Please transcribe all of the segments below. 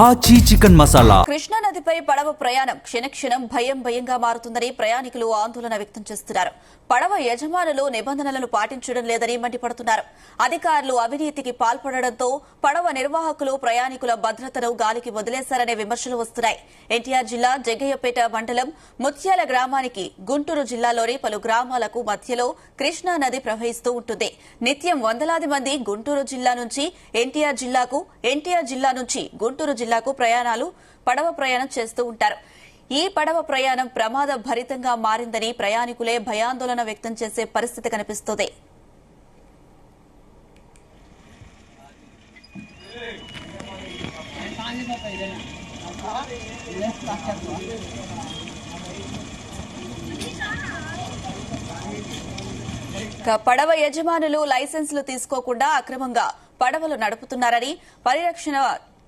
ఆచి చికెన్ మసాలా. కృష్ణా నదిపై పడవ ప్రయాణం క్షణక్షణం భయంగా మారుతుందని ప్రయాణికులు ఆందోళన వ్యక్తం చేస్తున్నారు. పడవ యజమానులు నిబంధనలను పాటించడం లేదని మండిపడుతున్నారు. అధికారులు అవినీతికి పాల్పడడంతో పడవ నిర్వాహకులు ప్రయాణికుల భద్రతను గాలికి వదిలేశారనే విమర్శలు వస్తున్నాయి. ఎన్టీఆర్ జిల్లా జగ్గయ్యపేట మండలం ముత్యాల గ్రామానికి గుంటూరు జిల్లాలోని పలు గ్రామాలకు మధ్యలో కృష్ణా నది ప్రవహిస్తూ ఉంటుంది. నిత్యం వందలాది మంది గుంటూరు జిల్లా నుంచి ఎన్టీఆర్ జిల్లాకు, ఎన్టీఆర్ జిల్లా నుంచి గుంటూరు జిల్లాకు పడవ ప్రయాణం చేస్తూ ఉంటారు. ఈ పడవ ప్రయాణం ప్రమాద భరితంగా మారిందని ప్రయాణికులే భయాందోళన వ్యక్తం చేసే పరిస్థితి కనిపిస్తోంది. పడవ యజమానులు లైసెన్సులు తీసుకోకుండా అక్రమంగా పడవలు నడుపుతున్నారని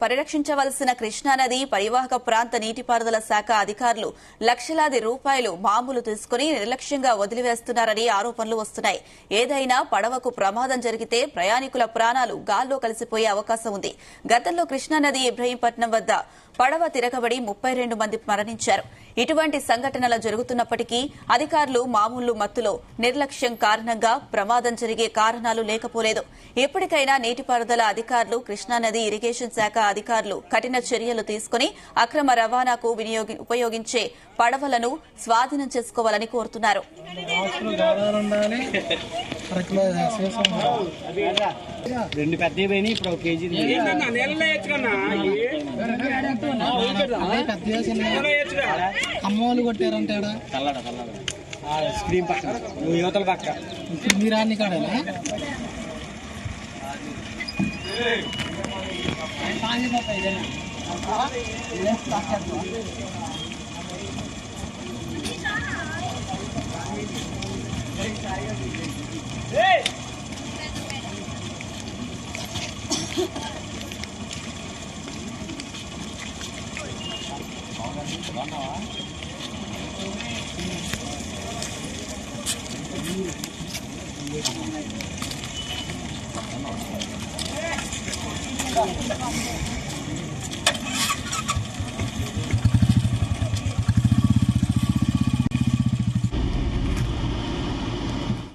పరిరక్షించవలసిన కృష్ణానది పరివాహక ప్రాంత నీటిపారుదల శాఖ అధికారులు లక్షలాది రూపాయలు మామూలు తీసుకుని నిర్లక్ష్యంగా వదిలివేస్తున్నారని ఆరోపణలు వస్తున్నాయి. ఏదైనా పడవకు ప్రమాదం జరిగితే ప్రయాణికుల ప్రాణాలు గాల్లో కలిసిపోయే అవకాశం ఉంది. గతంలో కృష్ణానది ఇబ్రహీంపట్నం వద్ద పడవ తిరగబడి 32 మంది మరణించారు. ఇటువంటి సంఘటనలు జరుగుతున్నప్పటికీ అధికారులు మామూలు మత్తులో నిర్లక్ష్యం కారణంగా ప్రమాదం జరిగే కారణాలు లేకపోలేదు. ఎప్పటికైనా నీటిపారుదల అధికారులు, కృష్ణానది ఇరిగేషన్ శాఖ అధికారులు కఠిన చర్యలు తీసుకుని అక్రమ రవాణాకు ఉపయోగించే పడవలను స్వాధీనం చేసుకోవాలని కోరుతున్నారు. అమ్మవాళ్ళు కొట్టారంటే స్క్రీన్ పక్కన యువతల పక్క మీరు అన్ని కాడేనా